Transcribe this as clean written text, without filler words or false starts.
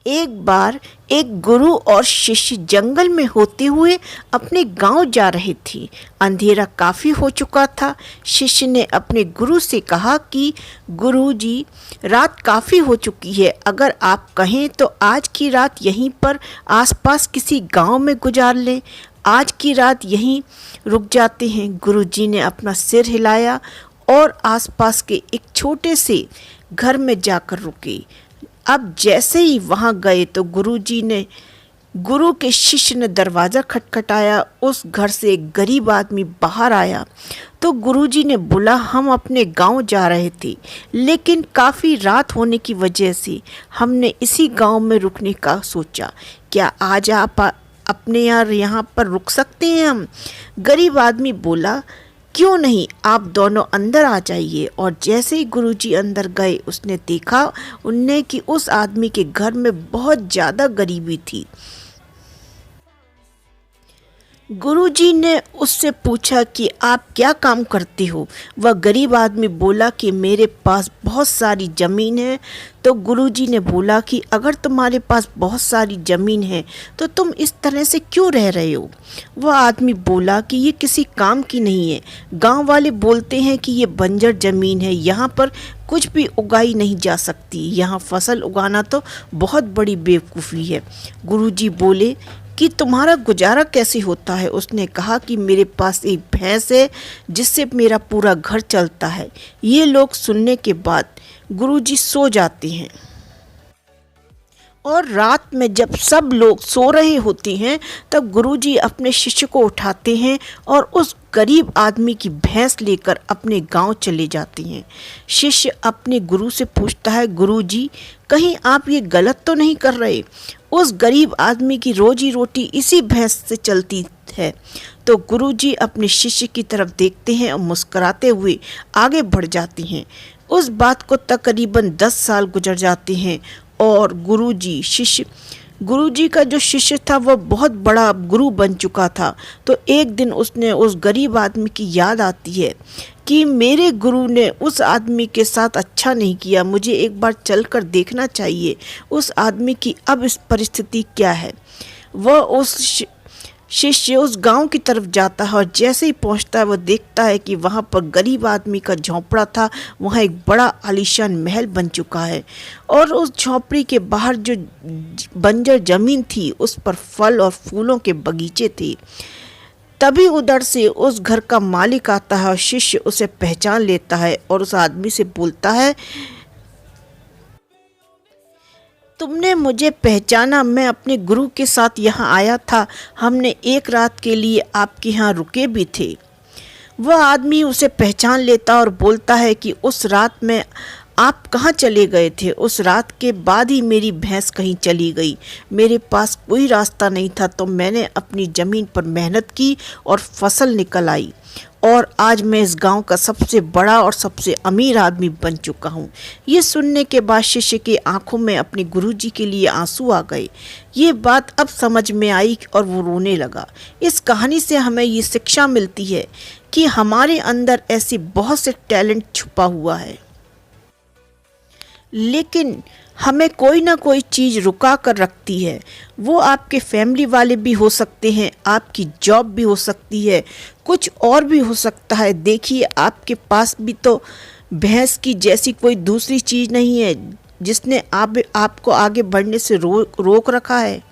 एक बार एक गुरु और शिष्य जंगल में होते हुए अपने गांव जा रहे थे। अंधेरा काफ़ी हो चुका था। शिष्य ने अपने गुरु से कहा कि गुरुजी, रात काफ़ी हो चुकी है, अगर आप कहें तो आज की रात यहीं पर आसपास किसी गांव में गुजार लें। आज की रात यहीं रुक जाते हैं। गुरुजी ने अपना सिर हिलाया और आसपास के एक छोटे से घर में जाकर रुके। अब जैसे ही वहां गए तो गुरु के शिष्य ने दरवाज़ा खटखटाया। उस घर से एक गरीब आदमी बाहर आया तो गुरुजी ने बोला, हम अपने गांव जा रहे थे, लेकिन काफ़ी रात होने की वजह से हमने इसी गांव में रुकने का सोचा। क्या आज आप अपने यहाँ पर रुक सकते हैं हम? गरीब आदमी बोला, क्यों नहीं, आप दोनों अंदर आ जाइए। और जैसे ही गुरुजी अंदर गए उसने देखा उनने कि उस आदमी के घर में बहुत ज़्यादा गरीबी थी। गुरुजी ने उससे पूछा कि आप क्या काम करते हो? वह गरीब आदमी बोला कि मेरे पास बहुत सारी ज़मीन है। तो गुरुजी ने बोला कि अगर तुम्हारे पास बहुत सारी ज़मीन है तो तुम इस तरह से क्यों रह रहे हो? वह आदमी बोला कि ये किसी काम की नहीं है। गांव वाले बोलते हैं कि ये बंजर ज़मीन है, यहाँ पर कुछ भी उगाई नहीं जा सकती, यहाँ फसल उगाना तो बहुत बड़ी बेवकूफ़ी है। गुरुजी बोले कि तुम्हारा गुजारा कैसे होता है? उसने कहा कि मेरे पास एक भैंस है जिससे मेरा पूरा घर चलता है। ये लोग सुनने के बाद गुरुजी सो जाते हैं और रात में जब सब लोग सो रहे होते हैं तब गुरुजी अपने शिष्य को उठाते हैं और उस गरीब आदमी की भैंस लेकर अपने गांव चले जाते हैं। शिष्य अपने गुरु से पूछता है, गुरुजी, कहीं आप ये गलत तो नहीं कर रहे? उस गरीब आदमी की रोजी रोटी इसी भैंस से चलती है। तो गुरुजी अपने शिष्य की तरफ देखते हैं और मुस्कुराते हुए आगे बढ़ जाते हैं। उस बात को तकरीबन 10 साल गुजर जाते हैं और गुरुजी का जो शिष्य था वह बहुत बड़ा गुरु बन चुका था। तो एक दिन उसने उस गरीब आदमी की याद आती है कि मेरे गुरु ने उस आदमी के साथ अच्छा नहीं किया, मुझे एक बार चलकर देखना चाहिए उस आदमी की अब इस परिस्थिति क्या है। वह उस शिष्य उस गांव की तरफ जाता है और जैसे ही पहुंचता है वह देखता है कि वहां पर गरीब आदमी का झोंपड़ा था, वहां एक बड़ा आलीशान महल बन चुका है और उस झोंपड़ी के बाहर जो बंजर जमीन थी उस पर फल और फूलों के बगीचे थे। तभी उधर से उस घर का मालिक आता है और शिष्य उसे पहचान लेता है और उस आदमी से बोलता है, तुमने मुझे पहचाना? मैं अपने गुरु के साथ यहाँ आया था, हमने एक रात के लिए आपके यहाँ रुके भी थे। वह आदमी उसे पहचान लेता और बोलता है कि उस रात में आप कहाँ चले गए थे? उस रात के बाद ही मेरी भैंस कहीं चली गई, मेरे पास कोई रास्ता नहीं था, तो मैंने अपनी ज़मीन पर मेहनत की और फसल निकल आई और आज मैं इस गांव का सबसे बड़ा और सबसे अमीर आदमी बन चुका हूँ। ये सुनने के बाद शिष्य की आंखों में अपने गुरुजी के लिए आंसू आ गए। ये बात अब समझ में आई और वो रोने लगा। इस कहानी से हमें ये शिक्षा मिलती है कि हमारे अंदर ऐसी बहुत से टैलेंट छुपा हुआ है, लेकिन हमें कोई ना कोई चीज़ रुका कर रखती है। वो आपके फैमिली वाले भी हो सकते हैं, आपकी जॉब भी हो सकती है, कुछ और भी हो सकता है। देखिए, आपके पास भी तो भैंस की जैसी कोई दूसरी चीज़ नहीं है जिसने आपको आगे बढ़ने से रोक रखा है।